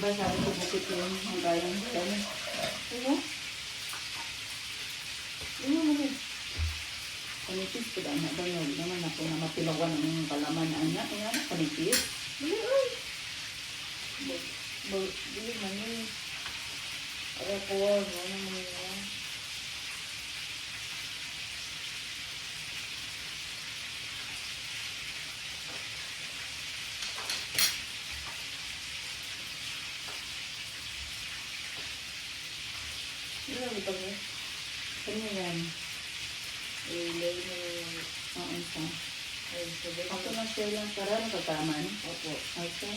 Kaya sabi ko bukit yun. Ang gayang gano'n. Diba? Ano mo rin? Kanipis ko dahil na ba yun? Naman ako na mapilawan ng kalaman na anak. Ayan, kanipis. Bili ay! Bili man yun. Ay ako, ano mo yun? Ano ang ito mo? Kanya yan. Ilay mo yung isa. Ako na share lang para nakataman. Opo. Okay.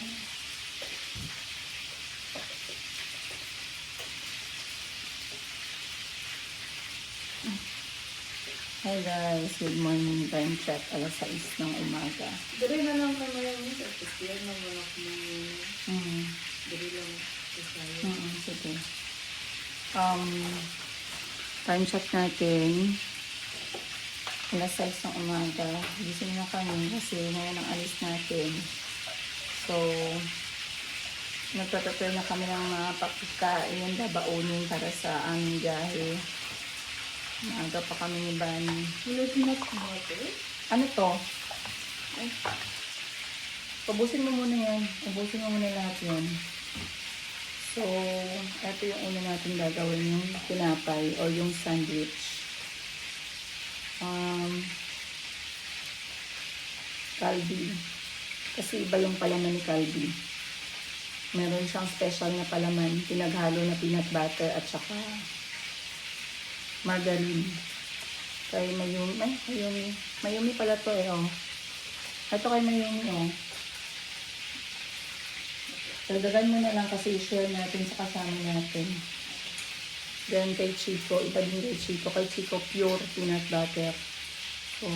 Hi guys, good morning. Time check, alas 6 ng umaga. Dari na lang kami lang yun. Tapos yan lang wala kami. Dari lang. Sige. Time check natin. Alas 6 ng umaga. Gising na kami kasi ngayon ang alis natin. So, nagpa-prepare na kami ng mga pagkain, babaunin para sa aming biyahe. Maaga pa kami ni Bani. Ano to? Ay. Pabusin mo muna yan. Pabusin mo muna lahat yan. So, ito yung una natin gagawin, yung tinapay o yung sandwich. Kalbi. Kasi iba yung palaman ni Kalbi. Meron siyang special na palaman, pinaghalo na peanut butter at saka margarine. Kay Mayumi. Mayumi pala to eh, oh. Ito kay Mayumi, oh. Dagdagan mo na lang kasi share natin sa kasama natin. Then kay Chico, iba din kay Chico. Kay Chico, pure peanut butter. So,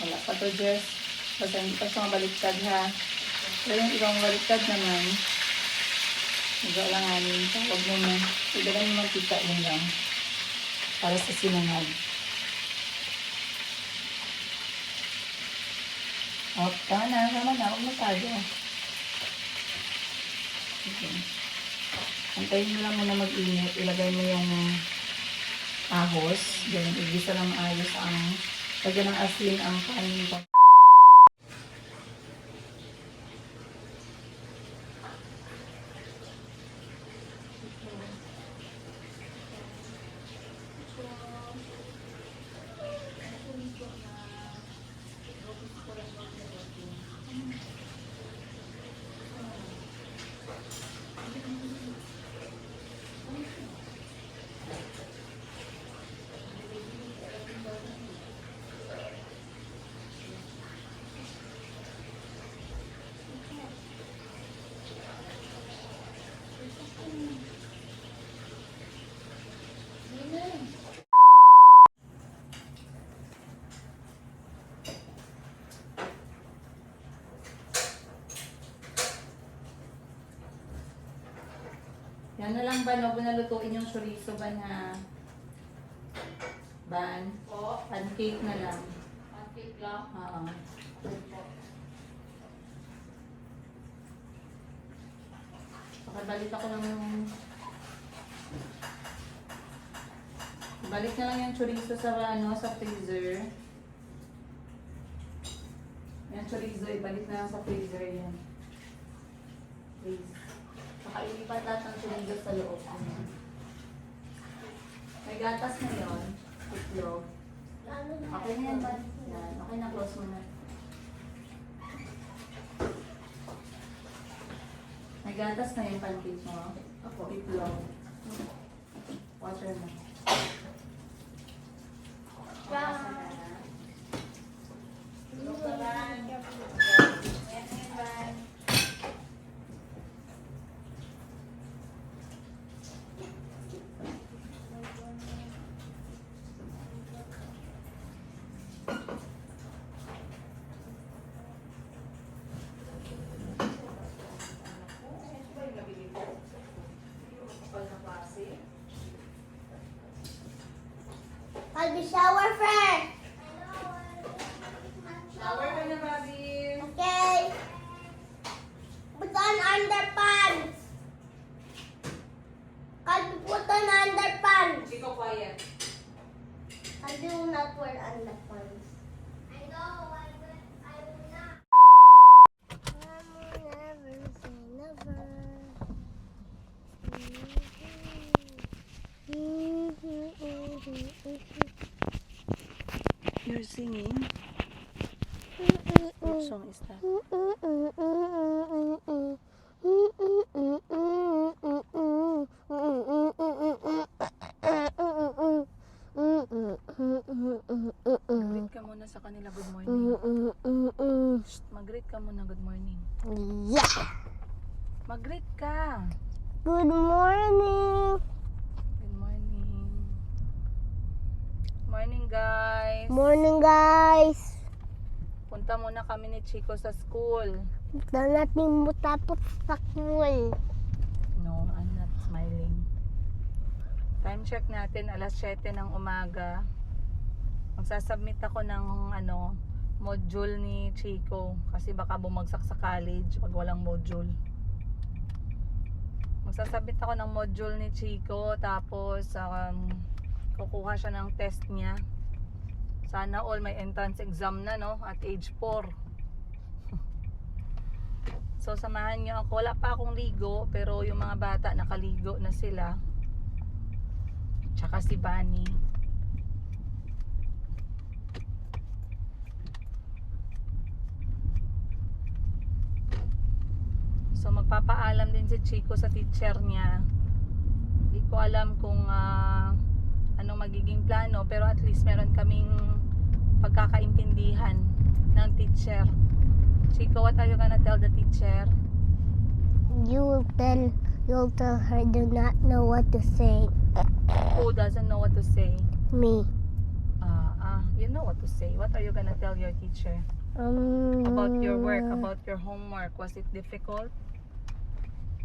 wala pa to, Jess. Basta hindi pa siya mabaliktad, ha. Pero yung ibang baliktad naman, nag-alanganin. Huwag mo na. Dagdagan mo mantika yun lang. Para sa sinangag. Tama na. Huwag masyado. Okay. Antayin mo lang muna mag-init. Ilagay mo yung ahos. Then, igisa lang maayos ang lagyan ng asin ang kanin. Yan na lang ba, no? Kung nalutuin yung chorizo ba na ban? Po. Pancake na lang. Pancake lang. Oo. Balik ako ng... Balik na lang yung chorizo sa, sa freezer. Yung chorizo, ibalik na lang sa freezer yan. Please. Saka ilipat lahat ng chorizo sa loob. May gatas na yun. Itlog. Okay na yan ba? Yan. Okay na, close mo na. May gatas na yung pancake mo. Ako, itlog. Water na. I'll be shower first. Shower ka na What song is that? Mag-greet ka muna sa kanila. Good morning. Shh, mag-greet ka muna. Good morning. Yeah. Mag-greet ka. Good morning. Good morning. Morning, guys. Morning, guys. Punta muna kami ni Chico sa school. Ito natin mo tapos sa school. No, I'm not smiling. Time check natin, alas 7 ng umaga. Magsasubmit ako ng module ni Chico. Kasi baka bumagsak sa college pag walang module. Magsasubmit ako ng module ni Chico. Tapos, kukuha siya ng test niya. Sana all may entrance exam na, no? At age 4. So, samahan niyo ako. Wala pa akong ligo, pero yung mga bata nakaligo na sila. Tsaka si Bunny. So, magpapaalam din si Chico sa teacher niya. Hindi ko alam kung anong magiging plano, pero at least meron kaming pagkakaintindihan ng teacher. Chico, what are you gonna tell the teacher? You'll tell her do not know what to say. Who doesn't know what to say? Me. You know what to say. What are you gonna tell your teacher? About your work, about your homework. Was it difficult?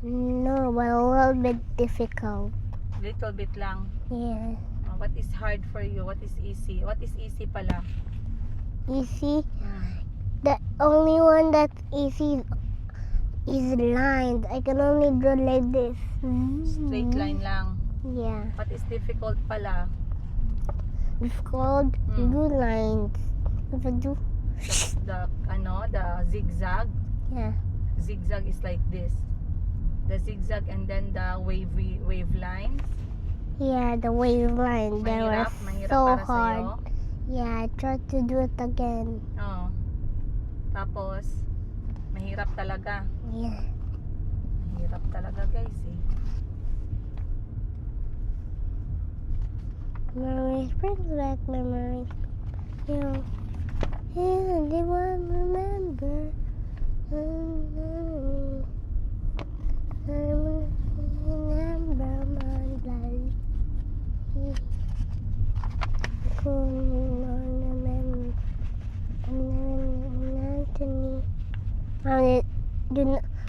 No, but a little bit difficult. Little bit lang. Yeah. What is hard for you? What is easy? What is easy pala? Easy. The only one that's easy is lines. I can only draw like this. Straight line lang. Yeah. What is difficult pala? It's called blue lines. If I do, The zigzag. yeah. Zigzag is like this. The zigzag and then the wave lines. Yeah, the wave line. That was Mahirap so para hard. sa'yo. Yeah, I tried to do it again. Oo. Tapos, mahirap talaga. Yeah. Mahirap talaga, guys, eh. Memories brings back memories. You and they won't remember. Remember my life.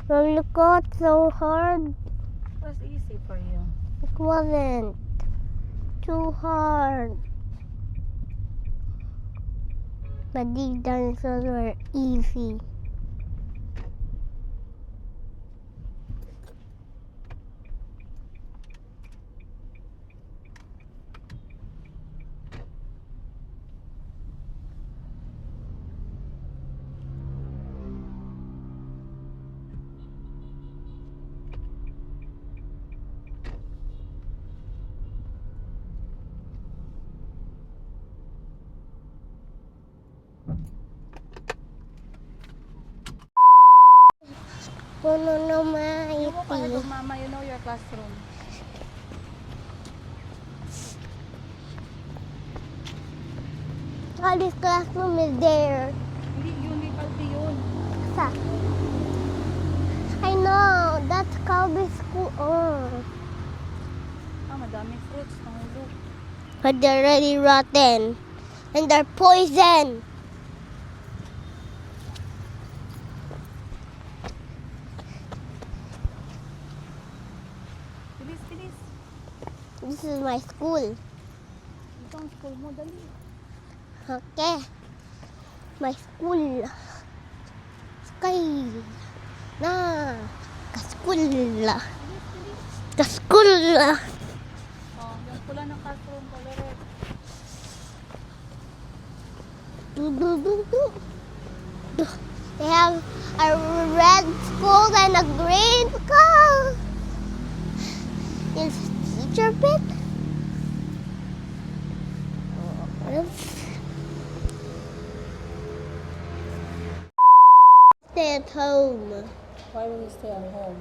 Mom, look out so hard. It was easy for you. It wasn't too hard. But these dinosaurs were easy. Puno na You walk ahead maiti. of Mama, you know your classroom. Oh, this classroom is there. Hindi paldi yun. Sa? I know. That's Calvi School. Oh. Madaming fruits. Nahulog. But they're already rotten. And they're poison. Bilis. This is my school. Ito ang school mo, dali. Okay. My school. Sky. Na. Ka-school. Ka-school. Oh, yung pula ng classroom, color red. They have a red school and a green school. Is teacher pit? stay at home. Why will you stay at home?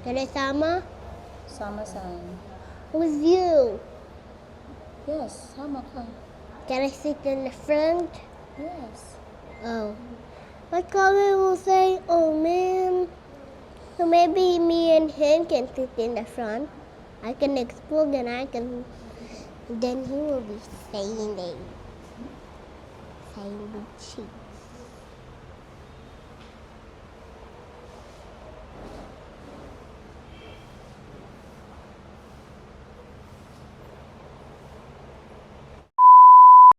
Can I sama? Sama-san. With you. Yes, sama ka. Can I sit in the front? Yes. Oh. But Colin will say, oh man. So maybe me and him can sit in the front. I can explore and then he will be saying the cheese.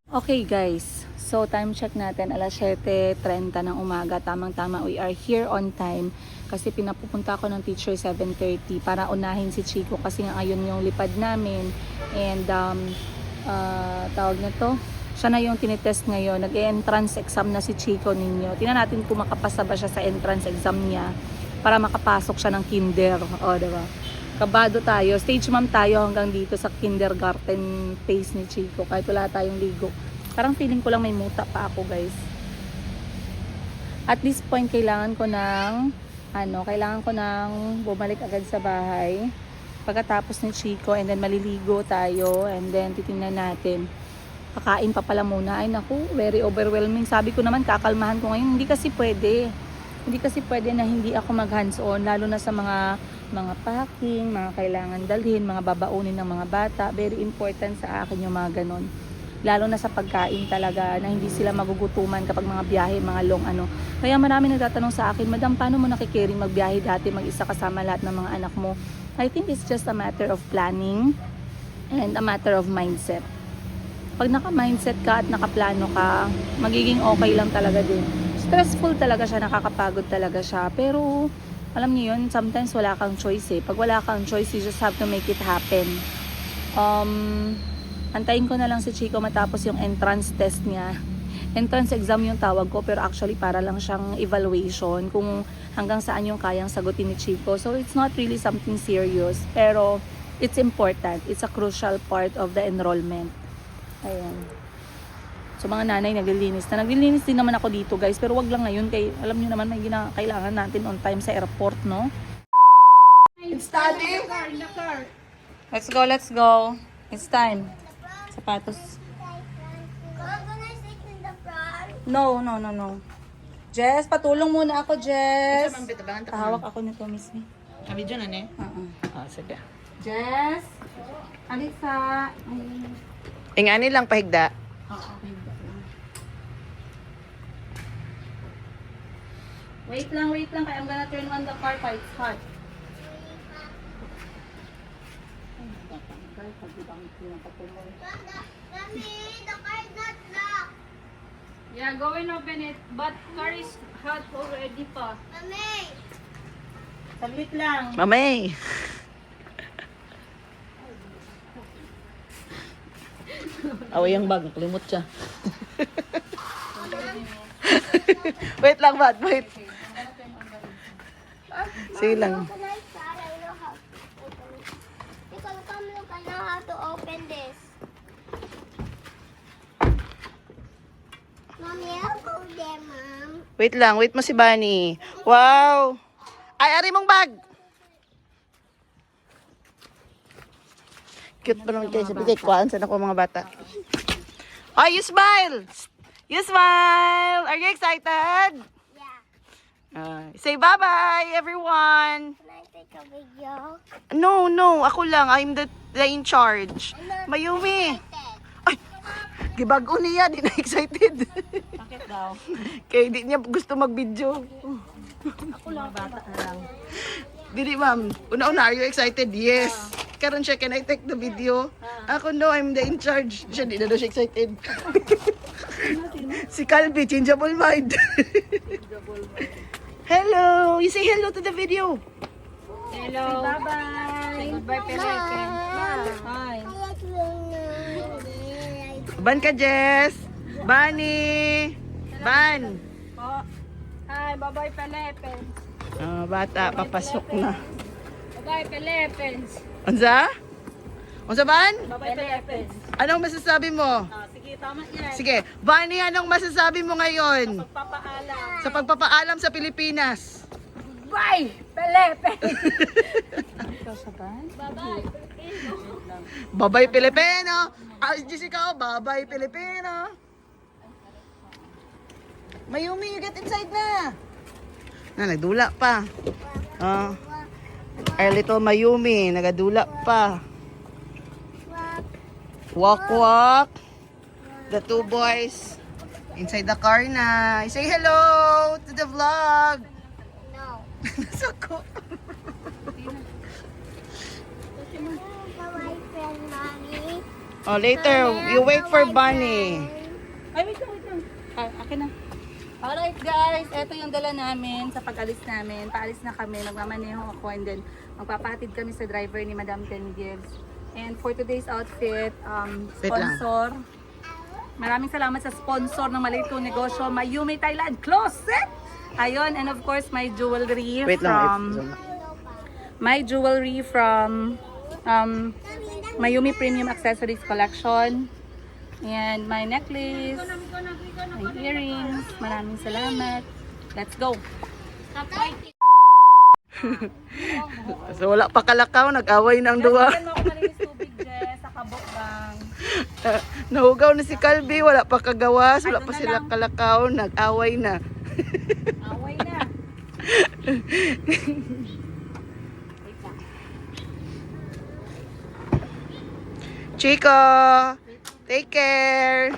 Okay guys, so time check natin alas 7:30 ng umaga, tamang-tama we are here on time kasi pinapupunta ko ng teacher 7:30 para unahin si Chico kasi nga ngayon yung lipad namin and tawag na to, siya na yung tinitest ngayon, nag-entrance exam na si Chico ninyo, tingnan natin kung makapasa ba siya sa entrance exam niya para makapasok siya ng kinder, diba? Kabado tayo. Stage ma'am tayo hanggang dito sa kindergarten phase ni Chico. Kahit wala tayong ligo. Parang feeling ko lang may muta pa ako guys. At this point, kailangan ko ng bumalik agad sa bahay. Pagkatapos ni Chico and then maliligo tayo and then titingnan natin. Kakain pa pala muna. Ay naku, very overwhelming. Sabi ko naman kakalmahan ko ngayon. Hindi kasi pwede na hindi ako mag hands on lalo na sa mga packing, mga kailangan dalhin, mga babaunin ng mga bata. Very important sa akin yung mga ganon. Lalo na sa pagkain talaga na hindi sila magugutuman kapag mga biyahe, mga long ano. Kaya marami nagtatanong sa akin, Madam, paano mo nakikiring magbiyahe dati mag-isa kasama lahat ng mga anak mo? I think it's just a matter of planning and a matter of mindset. Pag naka-mindset ka at nakaplano ka, magiging okay lang talaga din. Stressful talaga siya, nakakapagod talaga siya. Pero, alam niyo yun, sometimes wala kang choice eh. Pag wala kang choice, you just have to make it happen. Antayin ko na lang si Chico matapos yung entrance test niya. Entrance exam yung tawag ko, pero actually para lang siyang evaluation kung hanggang saan yung kayang sagutin ni Chico. So, it's not really something serious. Pero, it's important. It's a crucial part of the enrollment. Ayan. So mga nanay naglilinis na. Naglilinis din naman ako dito guys. Pero wag lang ngayon. Kay, alam nyo naman may kailangan natin on time sa airport, no? It's time. Let's go, let's go. It's time. Sapatos. Can I sit in the front? No. Jess, patulong muna ako, Jess. Tahawak ako nito, miss me. Kami dyan, ano eh? Sige. Jess. Alisa. Ingani lang pahigda. Okay. Wait lang. Kaya I'm gonna turn on the car pa. It's hot. Mommy, the car is not locked. Yeah, go and open it. But car is hot already pa. Mommy. Saglit lang. Mamay. Away ang bag, kalimot siya. Wait lang, Bat, wait. Sige lang. Can I start? I know how to open it. Because come look, I know how to open this. Mommy, I'll go there, Mom. Wait lang, wait mo si Bunny. Wow! Ay, ari mong bag! Cute pa naman kayo sa bigay. Kuhaan sa ako mga bata. Oh, you smile! You smile! Are you excited? Yeah. Say bye-bye, everyone! Can I take a video? No, ako lang. I'm the in charge. Mayumi! Ay, gibago niya. Di na excited. Bakit daw? Kaya di niya gusto mag-video. Ako lang. Bata na lang. Dili, ma'am. Una-una, are you excited? Yes. Karon siya, can I take the video? Ako, no, I'm the in charge. Siya, di na daw siya excited. Si Calvi, changeable mind. Hello! You say hello to the video. Hello. Bye-bye. Goodbye, Pelepe. Hi. Ban ka, Jess. Bunny. Ban. Po. Hi, bye-bye, Pelepe. Bata, papasok na. Bye-bye, Pelepe. Unsa? Unsa, Ban? Bye-bye, Pelepe. Anong masasabi mo? Sige Sige, tama yan. Sige, Bunny, anong masasabi mo ngayon Papaalam. sa pagpapaalam sa Pilipinas? Bye! Pelepe! Ikaw sa ban? Babay Pilipino! Jessica, babay Pilipino! Mayumi, you get inside na! Nagdula pa. Our little Mayumi, nagadula pa. Walk, walk. The two boys inside the car na. Say hello to the vlog. No. Sako. My friend, Mommy. Oh, later, you wait for Bunny. Ay, wait lang. Akin na. Alright guys, ito yung dala namin sa pag-alis namin. Paalis na kami, nagmamaneho ako and then magpapatid kami sa driver ni Madam Ten Gibbs. And for today's outfit, Wait lang. sponsor. Maraming salamat sa sponsor ng Maliit Kong Negosyo, Mayumi Thailand Closet! Ayun, and of course my jewelry Wait from lang. Mayumi Premium Accessories Collection. And my necklace, my earrings. Maraming salamat. Let's go. So wala pa kalakaw, nag-away ng duwa. Bigyan mo ako malinis tubig, Jess, sa kabok bang. Nahugaw na si Calvi, wala pa kagawas, wala Ay, pa doon na sila lang. kalakaw, nag-away na. Away na. Chico, take care.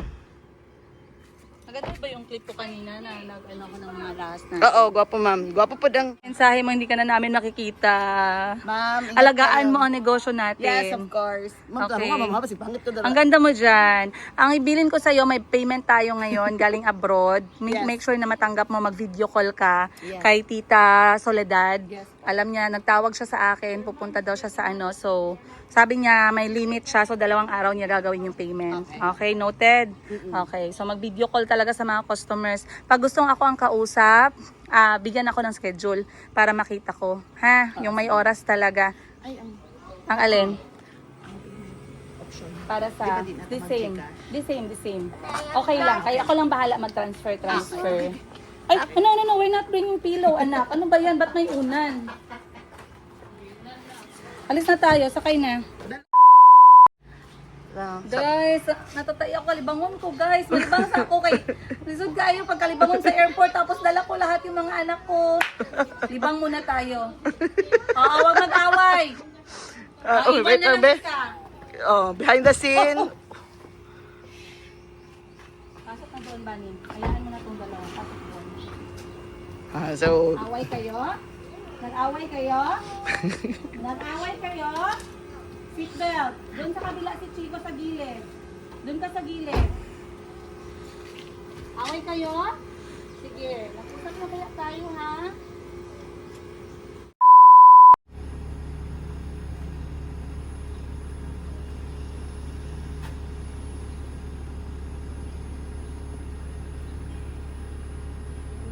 Maganda ba yung clip ko kanina na nag-ano ko ng mga last na? Oo, gwapo ma'am. Gwapo po dang. Mensahe mo, hindi ka na namin nakikita. Ma'am, Alagaan mo ang negosyo natin. Yes, of course. Ma'am, Okay. tama nga, ma'am, pangit ko Ang ganda mo dyan. Ang ibilin ko sa'yo, may payment tayo ngayon galing abroad. Yes. Make sure na matanggap mo, mag-video call ka Yes. kay Tita Soledad. Yes. Alam niya, nagtawag siya sa akin, pupunta daw siya sa ano. So, sabi niya, may limit siya. So, 2 araw niya gagawin yung payment. Okay, noted? Okay, so mag-video call talaga sa mga customers. Pag gustong ako ang kausap, bigyan ako ng schedule para makita ko. Ha? Yung may oras talaga. Ay, Ang alin? option. Para sa Di ba di na the mag-chika? same. Okay lang. Kaya ako lang bahala mag-transfer. Ay, no, we're not bringing pillow, anak. Ano ba yan? Ba't may unan? Alis na tayo, sakay na. Guys, natatay ako kalibangon ko, guys. Malibang sa ako kay lisod kayo pagkalibangon sa airport tapos dala ko lahat yung mga anak ko. Libang muna tayo. Oo, wag mag-away. Wait lang, be. Ka. Oh, behind the scene. Pasok na doon, Bani. Hayaan mo na itong dalawa. Pasok doon. So, Away kayo? Nag-away kayo? Nag-away kayo? Seatbelt. Doon sa kabila si Chico sa gilid. Doon ka sa gilid. Away kayo? Sige. Nag-usap na kaya tayo, ha?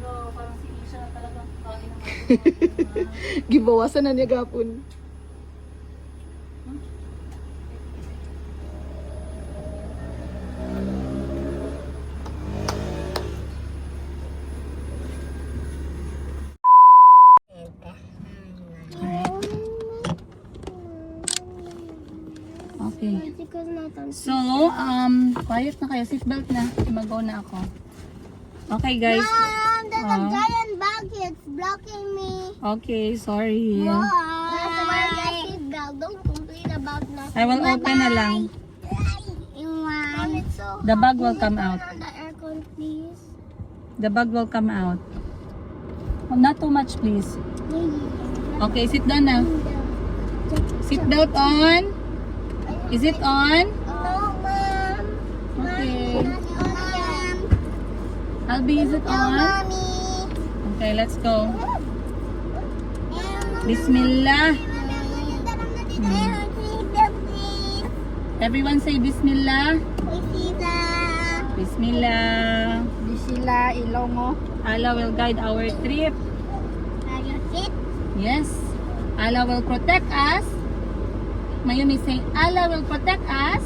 No, parang si Isha na talagang kain ng gibawasan na niya gapon. Okay. Because not on. So, quiet na kayo. Seatbelt na. Mag-go na ako. Okay, guys. Mom, there's a Ah. giant bag here. It's blocking me. Okay, sorry. Why? That's why I seatbelt. Don't complain about nothing. I will open na lang. The bag will come out. On the aircon, please. The bag will come out. Oh, not too much, please. Okay, sit down na. Seatbelt on. Is it on? No, Mom. Okay. Not on. Albi, is it No, on? Mommy. Okay, let's go. Bismillah. Everyone say Bismillah. Bismillah. Bismillah, Ilongo. Allah will guide our trip. Are you fit? Yes. Allah will protect us. Mayumi say Allah will protect us.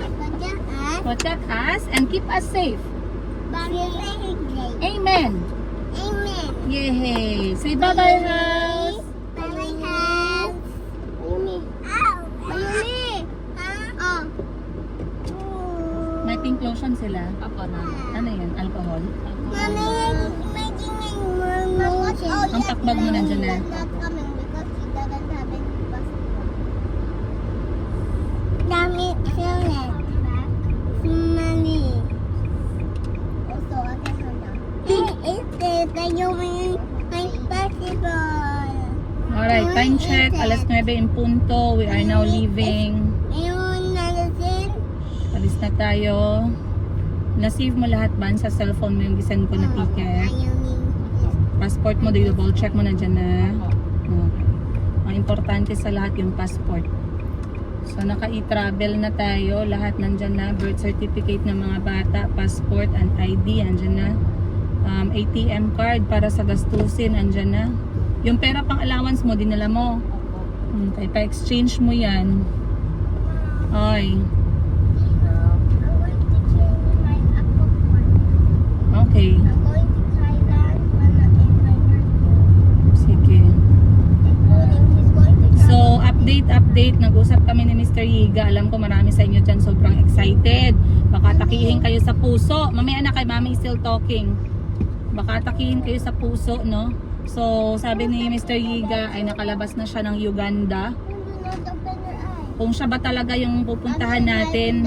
Protect us. protect us, and keep us safe. Amen. Amen. Amen. Yay! Say bye-bye, house. Bye-bye, house. Mayumi. Ow. Mayumi. Oh. May pink lotion sila. Apo na. Ano yan? Alcohol? Mommy, making a Ang takbag mo nandyan na. not coming because he doesn't have any passport. Mommy, feel it. Mommy. Also, I can hold on. It's that you mean my passport. Alright, time check. Alas 9 in punto. We are now leaving. Ayun, nalasin. Alis na tayo. Na-save mo lahat ba sa cellphone mo yung gisend ko na ticket? Passport mo, double check mo na dyan na. Okay. Ang importante sa lahat yung passport. So naka-e-travel na tayo. Lahat nandyan na. Birth certificate ng mga bata, passport and ID andyan na. ATM card para sa gastusin andyan na. Yung pera pang allowance mo, dinala mo. Okay, pa-exchange mo yan. Ay. I'm going to change my aquaporn. Okay. I'm going to Thailand when I'm in my birthday. Sige. Including he's going to So, update. Nag-usap kami ni Mr. Yiga. Alam ko marami sa inyo dyan sobrang excited. Baka takihin kayo sa puso. Mamaya na kay Mami still talking. Baka takihin kayo sa puso, no? So, sabi ni Mr. Yiga ay nakalabas na siya ng Uganda. Do not open your eyes. Kung siya ba talaga yung pupuntahan natin,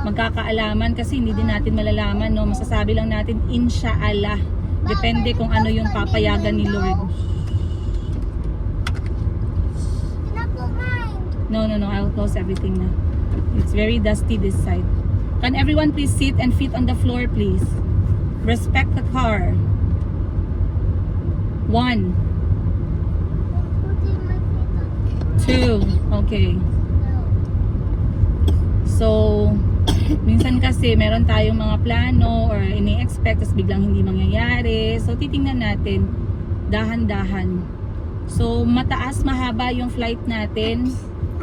magkakaalaman kasi hindi din natin malalaman, no? Masasabi lang natin, inshallah. Depende kung ano yung papayagan ni Lord. No, I'll close everything na. It's very dusty this side. Can everyone please sit and feet on the floor, please? Respect the car. 1, 2, okay. So, minsan kasi meron tayong mga plano or ini-expect tapos biglang hindi mangyayari. So, titingnan natin dahan-dahan. So, mataas, mahaba yung flight natin.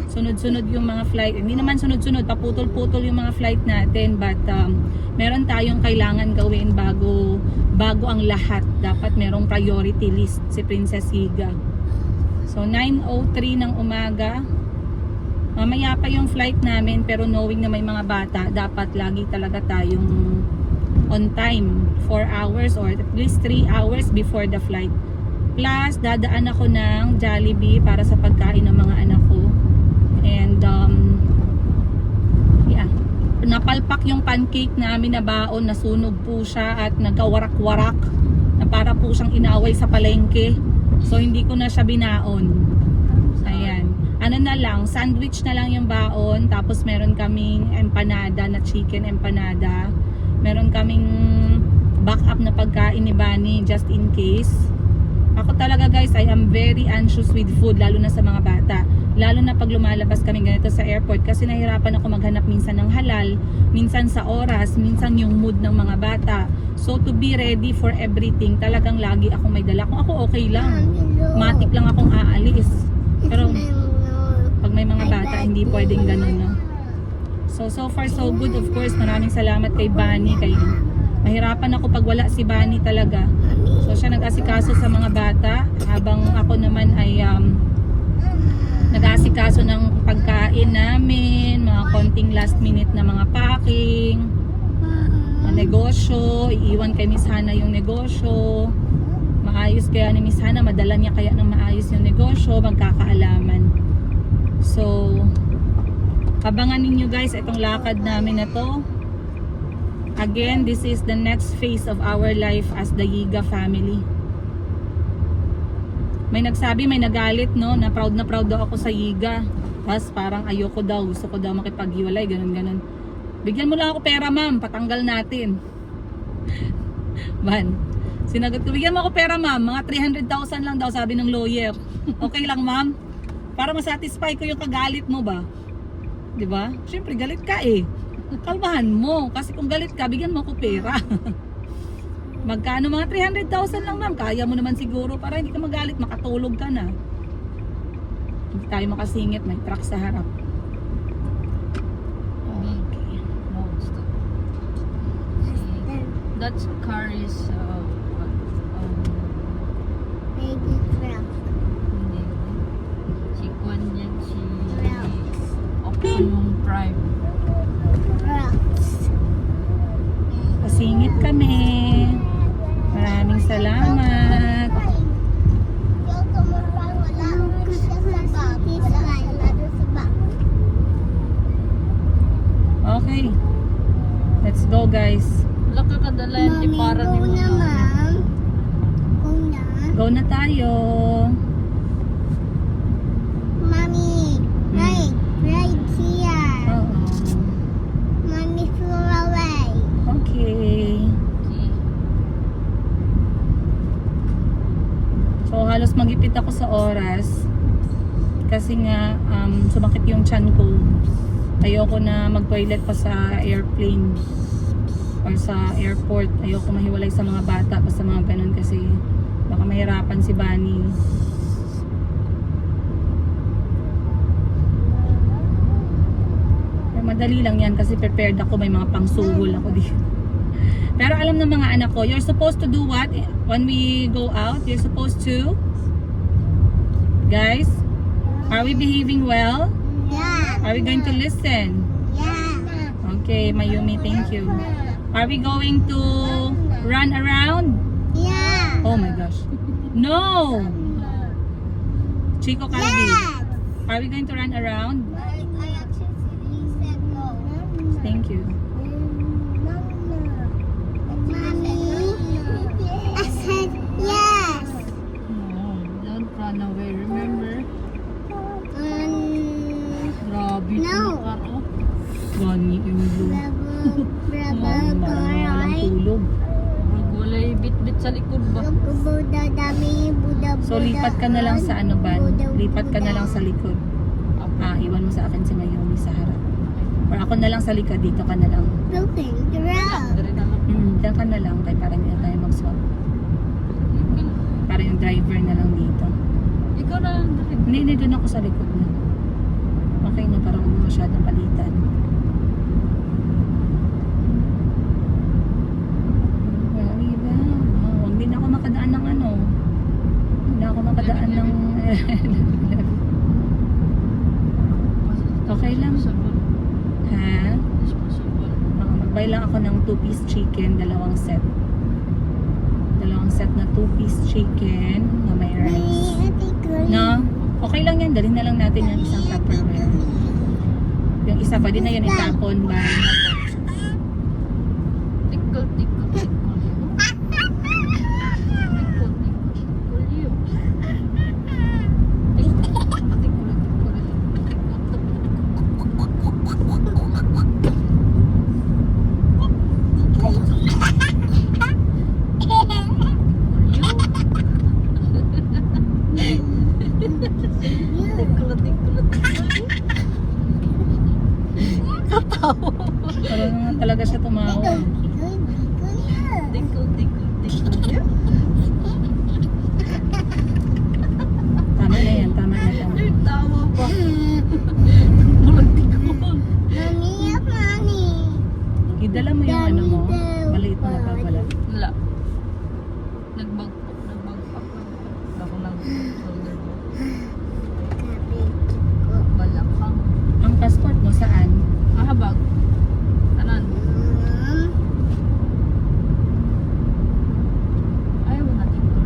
Sunod-sunod yung mga flight. Hindi naman sunod-sunod, paputol-putol yung mga flight natin. But, meron tayong kailangan gawin bago ang lahat. Dapat merong priority list si Princess Yiga. So, 9:03 ng umaga. Mamaya pa yung flight namin, pero knowing na may mga bata, dapat lagi talaga tayong on time. 4 hours or at least 3 hours before the flight. Plus, dadaan ako ng Jollibee para sa pagkain ng mga anak ko. And, yeah. Napalpak yung pancake namin na baon, nasunog po siya at nagkawarak-warak na para po siyang inaway sa palengke. So, hindi ko na siya binaon. Ayan. Ano na lang, sandwich na lang yung baon. Tapos, meron kaming empanada na chicken empanada. Meron kaming backup na pagkain ni Bunny just in case. Ako talaga guys, I am very anxious with food, lalo na sa mga bata. Lalo na pag lumalabas kami ganito sa airport kasi nahirapan ako maghanap minsan ng halal, minsan sa oras, minsan yung mood ng mga bata. So to be ready for everything, talagang lagi akong may dala. Kung ako okay lang, matik lang akong aalis. Pero pag may mga bata, hindi pwedeng ganun, no? So far so good. Of course, maraming salamat kay Bunny. Mahirapan ako pag wala si Bunny talaga. So siya nag-asikaso sa mga bata habang ako naman ay nag-asikaso ng pagkain namin, mga konting last minute na mga packing, negosyo, iiwan kay Miss Hana yung negosyo. Maayos kaya ni Miss Hana, madala niya kaya ng maayos yung negosyo, magkakaalaman. So abangan ninyo guys itong lakad namin na to. Again, this is the next phase of our life as the Yiga family. May nagsabi, may nagalit, no, na proud daw ako sa Yiga. Tapos parang ayoko daw, gusto ko daw makipaghiwalay, ganun. Bigyan mo lang ako pera, ma'am, patanggal natin. Ban, sinagot ko, bigyan mo ako pera, ma'am, mga 300,000 lang daw, sabi ng lawyer. Okay lang, ma'am? Para masatisfy ko yung kagalit mo ba? Diba? Siyempre, galit ka eh. Kalmahan mo. Kasi kung galit ka, bigyan mo ko pera. Magkano? Mga 300,000 lang, ma'am. Kaya mo naman siguro para hindi ka magalit. Makatulog ka na. Hindi tayo makasingit. May truck sa harap. Okay. That car is Baby truck. hindi. Si Kwan yan, si Trucks. Optimum Prime. Trucks. Pasingit kami. Maraming salamat. Okay. Let's go, guys. Wala ka kadalente para ni Go na, ma'am. Go na. Go na tayo. Mommy, right here. Oo. Mommy, flew away. Okay. So, halos magipit ako sa oras. Kasi nga, sumakit yung tiyan ko. Ayoko na mag-toilet pa sa airplane or sa airport. Ayoko mahiwalay sa mga bata pa sa mga ganun kasi baka mahirapan si Bunny. Pero madali lang yan kasi prepared ako, may mga pangsuhol ako dito. Pero alam ng mga anak ko, you're supposed to do what? When we go out, you're supposed to, guys, are we behaving well? Yeah. Are we going to listen? Yeah. Okay, Mayumi, thank you. Are we going to run around? Yeah. Oh my gosh. No! Chico Calvi, Yes. are we going to run around? I actually said no. Thank you. Mommy, I said yes. No, don't run away, remember? Grabe, No. Bunny, Emilio. Bravo, Walang tulog. Wala bit-bit sa likod ba? Buda dami, Buda. So, lipat ka na lang sa ano ba? Lipat ka na lang sa likod. Iwan mo sa akin si Mayumi sa harap. Or ako na lang sa likod, dito ka na lang. Looking around. Diyan ka na lang, kaya parang hindi na tayo mag-swap. Para yung driver na lang dito. Ikaw na lang. Hindi, doon ako sa likod na. Okay na, parang hindi masyadong palitan. Huwag din ako makadaan ng ano. Hindi ako makadaan ng... Okay lang. Ha? Magbay lang ako ng 2-piece chicken, dalawang set. Dalawang set na 2-piece chicken na may rice. No? Okay lang yan, dalhin na lang natin yung isang Tupperware. Yung isa pa din na yun itapon ba? Tikol, tikol, tikol. Tikol, tikol, yun. Parang nga talaga siya tumawa. Tama na yan, tama na, tama. Tawa pa. Idala mo yung ano mo. Maliit mo na pa pala. Wala. Nagbagpak. Ako lang shoulder mo. Balakang. Ang passport mo saan? Habag. Tanan. Ayaw natin ko.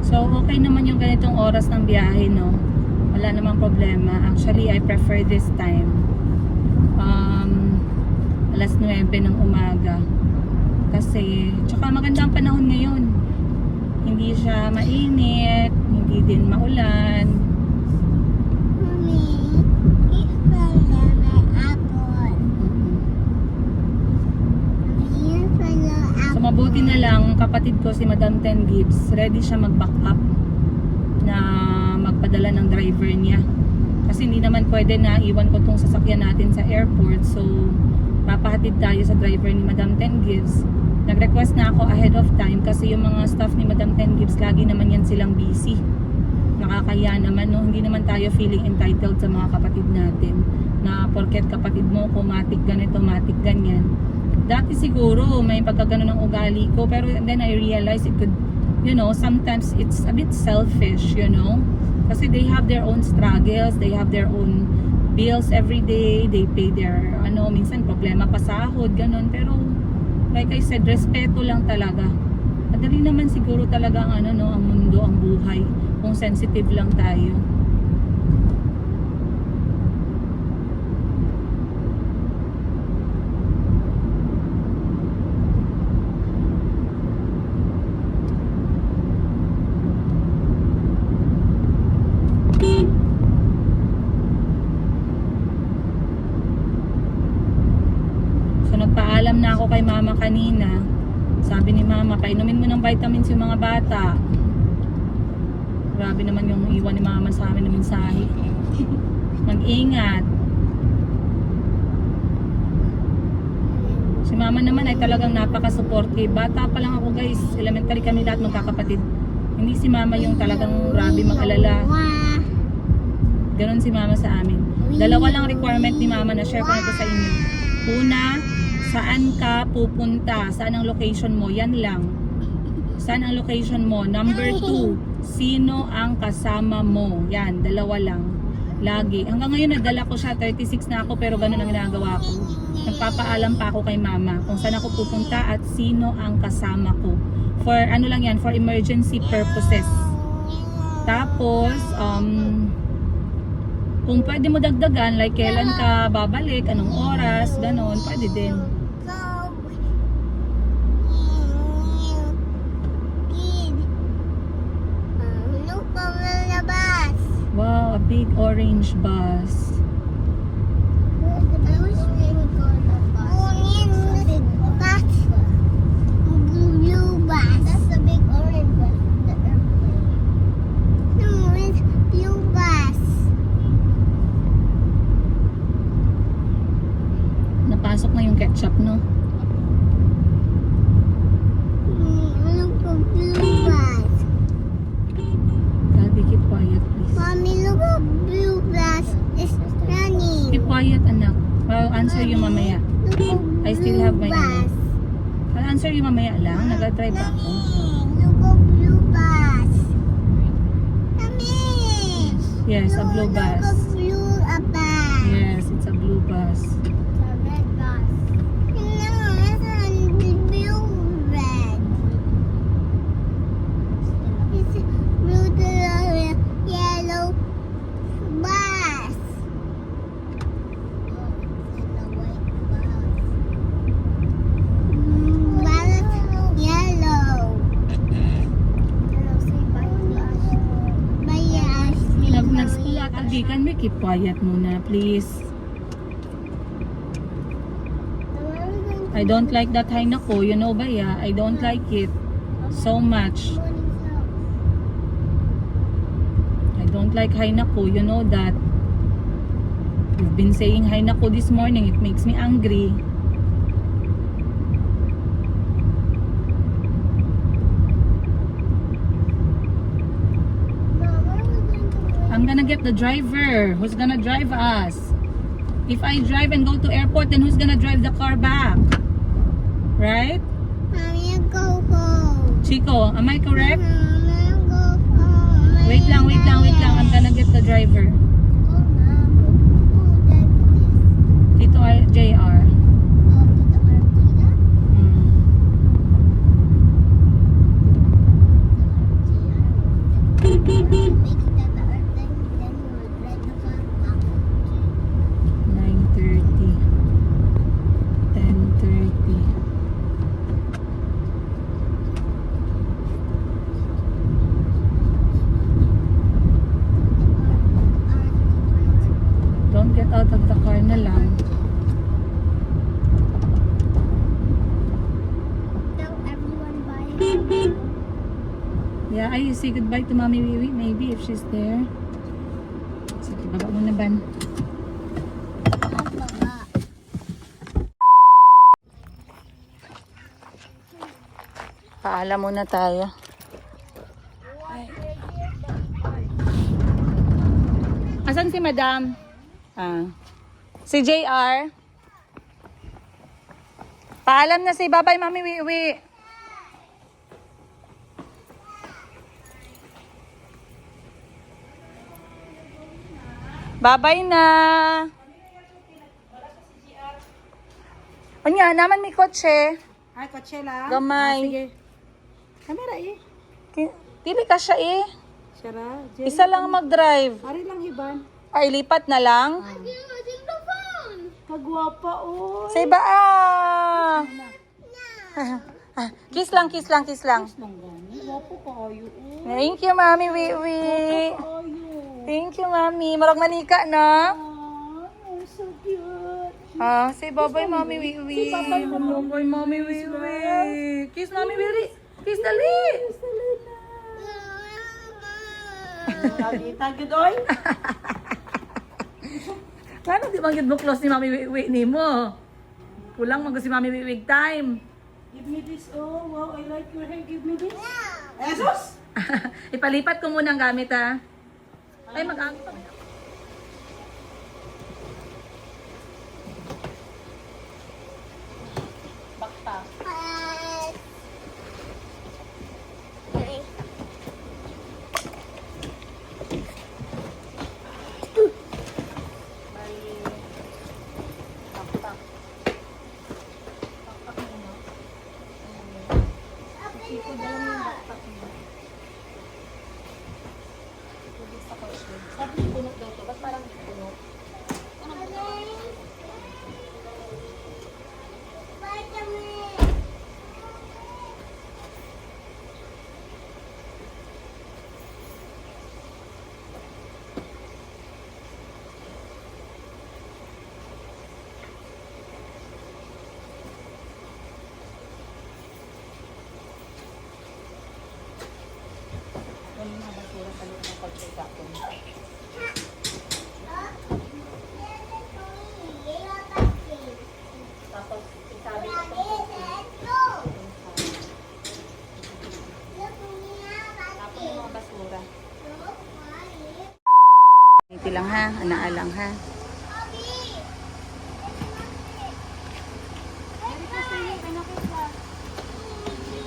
So, okay naman yung ganitong oras ng biyahe, no? Wala namang problema. Actually, I prefer this time. Alas 9 ng umaga. Kasi, tsaka maganda ang panahon ngayon. Hindi siya mainit, hindi din maulan. So, mabuti na lang, kapatid ko si Madam Ten Gibbs, ready siya mag-back up na magpadala ng driver niya. Kasi hindi naman pwede na iwan ko tong sasakyan natin sa airport. So, papahatid tayo sa driver ni Madam Ten Gibbs. Nag-request na ako ahead of time kasi yung mga staff ni Madam Ten Gibbs lagi naman yan silang busy. Nakakaya naman, no? Hindi naman tayo feeling entitled sa mga kapatid natin na porket kapatid mo ko matik ganito, matik ganyan. Dati siguro may pagkagano ng ugali ko, pero then I realized it could, you know, sometimes it's a bit selfish, you know, kasi they have their own struggles, they have their own bills every day, they pay their minsan problema pa sahod, ganun. Pero like I said, respeto lang talaga. Madali naman siguro talaga ang ang mundo, ang buhay, kung sensitive lang tayo. So nagpaalam na ako kay mama kanina. Sabi ni mama, painumin mo ng vitamins yung mga bata. Grabe naman yung iwan ni mama sa amin na mensahe. Mag-ingat. Si mama naman ay talagang napaka-supportive. Bata pa lang ako guys, elementary kami lahat magkakapatid. Hindi si mama yung talagang grabe mag-alala. Ganon si mama sa amin. Dalawa lang requirement ni mama na share ko na to sa inyo. Una, saan ka pupunta? Saan ang location mo? Yan lang. Saan ang location mo? Number 2, sino ang kasama mo? Yan, dalawa lang. Lagi. Hanggang ngayon nadala ko siya, 36 na ako pero ganun ang ginagawa ko. Nagpapaalam pa ako kay mama kung saan ako pupunta at sino ang kasama ko. For lang yan, for emergency purposes. Tapos, kung pwede mo dagdagan, like kailan ka babalik, anong oras, ganun, pwede din. Wow, a big orange bus. That's the big orange bus. No, it's blue bus. Napasok na yung ketchup, no? Look at blue bus. Daddy, keep quiet, please. Mommy, look at blue bus. It's running. Keep quiet, anak. I'll answer you mamaya. Look at I still have my bus. I'll answer you mamaya lang. Nag-drive ako. Look at blue bus. Mommy. Yes, a blue Look at bus. blue bus. Yes, it's a blue bus. It's a red bus. No, it's a blue red. It's a blue yellow bus. Oh, it's a white bus. Bus yellow. Nag-school ata, di can we keep quiet muna, please? I don't like that Hainako, you know ba ya? I don't like it so much. I don't like Hainako, you know that. You've been saying Hainako this morning, it makes me angry. I'm gonna get the driver. Who's gonna drive us? If I drive and go to airport, then who's gonna drive the car back? Right? Mommy, go home. Chico, am I correct? Mommy, go home. Wait lang. I'm gonna get the driver. Oh, Mom. Oh, that's Dito ay JR. Oh, dito ka lang dito? Hmm. Make it at the earth, then you will let the car back. 9:30. 10:30. Don't get out of the car na lang. Tell everyone bye. Yeah, I say goodbye to Mommy Wiwi, maybe if she's there. Sige, baba mo na, Ban. Paalam muna tayo. Asan si Madam? Si JR. Paalam na si Babay Mami Wiwi. Babay na. Anya, naman may kotse. Ay, kotse lang. Gamay. Sige. Kamera eh. Dili ka siya eh. Sara. Isa lang mag-drive. Ari lang iban. Ay, lipat na lang. Kagwapa oh. Say ba Kiss lang, kiss lang, kiss lang. Gwapo kayo oh. Thank you, Mami Wiwi. Kayo. Thank you, Mami. Marag manika na. Oh, so cute. Say bye-bye, Mami Wiwi. Say bye-bye, Bye-bye, Mami Wiwi. Kiss, Mami Wiwi. Kiss, dali. Tagid oy. Paano di bang mo close ni Mami Wiwi ni mo? Kulang mag si Mami Wiwi time. Give me this. Oh, wow, I like your hair. Give me this. Jesus! Ipalipat ko muna ang gamit ha. Ay, mag-aangit pa. Ito lang ha, anaalang ha.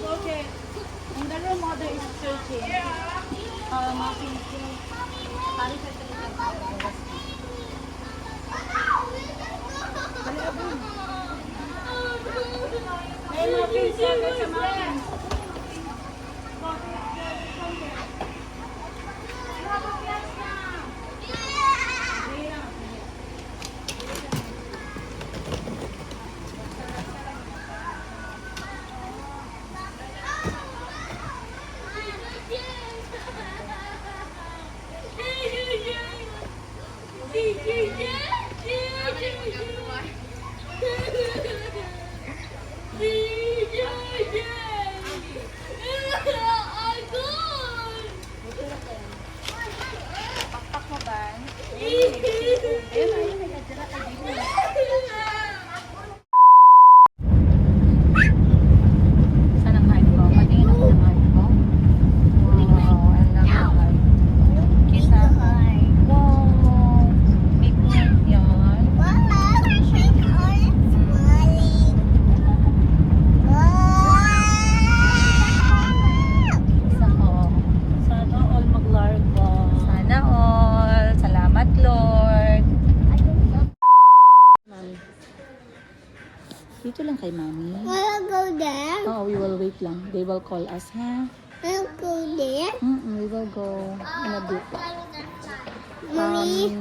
Okay. And the room mother is searching. Muffin cake. Pari sa Hey, muffin cake sa muffin. Saan ang height ko? Patingin ako ng height ko. Wow, ang laki. Kita. Wow. Big height yan. Isa ko. Sana all maglarva. Sana all. Salamat, Lord. Dito lang kay Mami. Wanna go there? Oh, we will wait lang. They will call us, ha? Wanna go there? We will go in a bit. Mommy?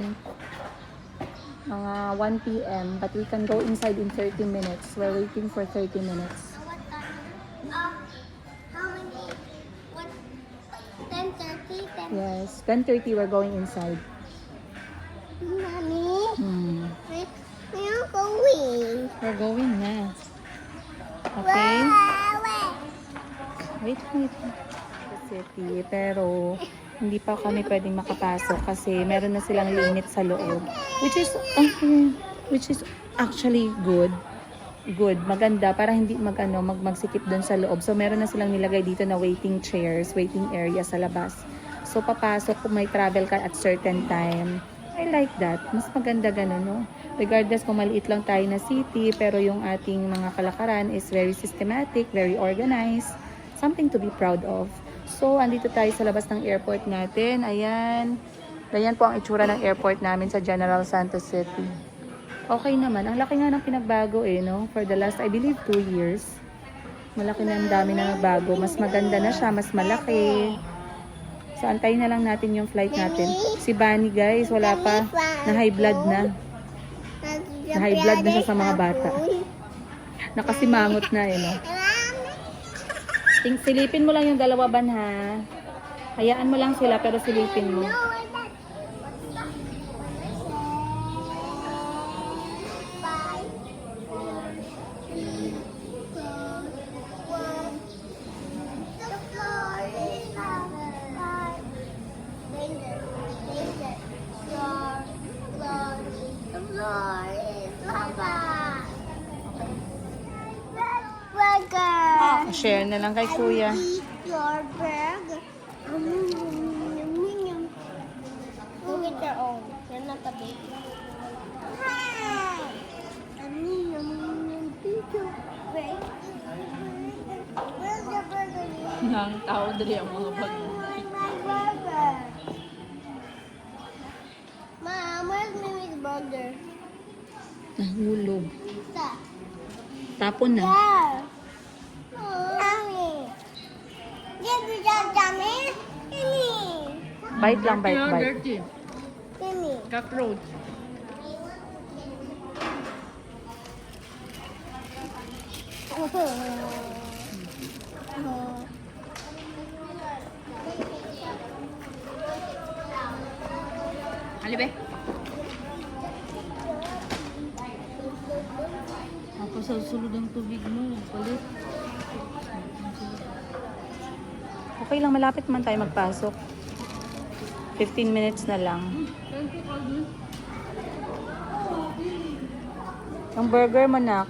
Mga 1 p.m. But we can go inside in 30 minutes. We're waiting for 30 minutes. How many? What? 10:30? Yes, 10:30 we're going inside. Mommy? We're going. We're going na. Okay? Wait. City, pero hindi pa kami pwedeng makapasok kasi meron na silang limit sa loob. Which is actually good. good, maganda para hindi magsikip doon sa loob. So meron na silang nilagay dito na waiting chairs, waiting area sa labas. So papasok kung may travel ka at certain time. I like that. Mas maganda ganun, no? Regardless kung maliit lang tayo na city, pero yung ating mga kalakaran is very systematic, very organized. Something to be proud of. So andito tayo sa labas ng airport natin. Ayan. Ganyan po ang itsura ng airport namin sa General Santos City. Okay naman. Ang laki nga ng pinagbago no? For the last, I believe, 2 years. Malaki na ang dami na nagbago. Mas maganda na siya. Mas malaki. So, antayin na lang natin yung flight natin. Si Bunny, guys, wala pa. Na high blood na. Na high blood na siya sa mga bata. Nakasimangot na no? Silipin mo lang yung dalawa ban, ha? Hayaan mo lang sila, pero silipin mo. Share na lang kay Kuya. Your burger. Go get your own. You're not a baby. Where's your burger? Nang tao dali ang mga bag. My burger. Mom, where's Mimi's burger? Nahulog. Stop. Tapon na. There. Mommy. Give me that dummy. Gimme. Bite lang, bite. Gimme. Cockroach. Halibe. Ako sa sulod ang tubig mo. Palit. Okay lang, malapit man tayo magpasok. 15 minutes na lang. Ang burger mo, nak.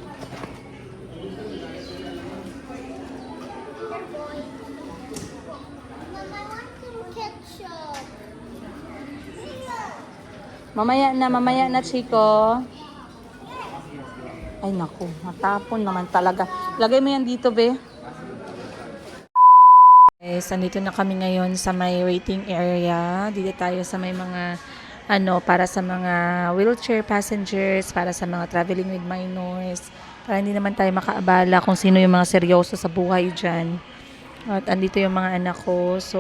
Mom, I want some ketchup. Mamaya na, Chico. Ay, naku. Matapon naman talaga. Lagay mo yan dito, be. Guys, andito na kami ngayon sa may waiting area. Dito tayo sa may mga para sa mga wheelchair passengers, para sa mga traveling with minors, para hindi naman tayo makaabala kung sino yung mga seryoso sa buhay dyan. At andito yung mga anak ko. So,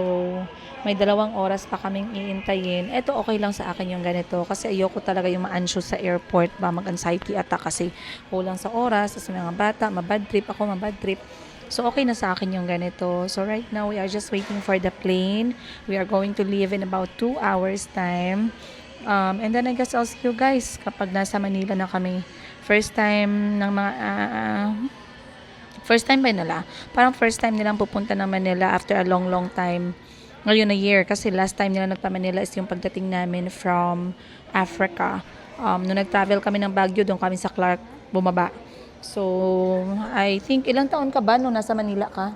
may 2 oras pa kaming iintayin. Eto, okay lang sa akin yung ganito. Kasi ayoko talaga yung ma-anxious sa airport. Ba, mag-anxiety attack kasi kulang sa oras. Sa mga bata, mabad trip. Ako, mabad trip. So, okay na sa akin yung ganito. So, right now, we are just waiting for the plane. We are going to leave in about 2 hours time. And then, I guess I'll see you guys kapag nasa Manila na kami. First time ng mga... first time ba nila? Parang first time nilang pupunta ng Manila after a long, long time. Ngayon na year. Kasi last time nila nagpa-Manila is yung pagdating namin from Africa. Nung nag-travel kami ng Baguio, doon kami sa Clark bumaba. So, I think, ilang taon ka ba nung nasa Manila ka?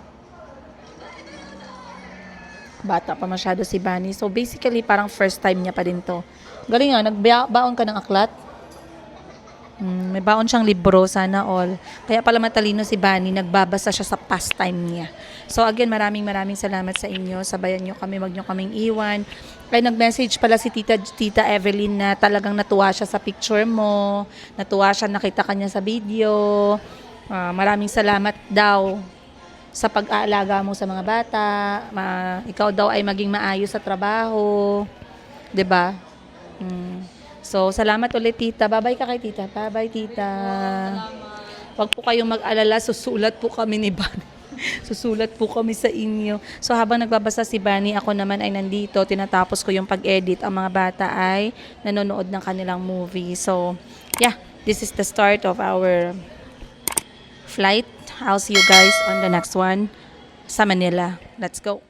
Bata pa masyado si Bunny. So, basically, parang first time niya pa din to. Galing nga, nagbaon ka ng aklat? May baon siyang libro, sana all. Kaya pala matalino si Bunny, nagbabasa siya sa pastime niya. So again, maraming salamat sa inyo. Sabayan nyo kami, wag nyo kaming iwan. Kaya nag-message pala si Tita Evelyn na talagang natuwa siya sa picture mo. Natuwa siya, nakita kanya sa video. Maraming salamat daw sa pag-aalaga mo sa mga bata. Ikaw daw ay maging maayos sa trabaho. 'Di ba? So, salamat ulit, Tita. Bye-bye ka kay Tita. Bye-bye, Tita. Huwag po kayong mag-alala. Susulat po kami ni Bunny. Susulat po kami sa inyo. So, habang nagbabasa si Bunny, ako naman ay nandito. Tinatapos ko yung pag-edit. Ang mga bata ay nanonood ng kanilang movie. So, yeah. This is the start of our flight. I'll see you guys on the next one sa Manila. Let's go.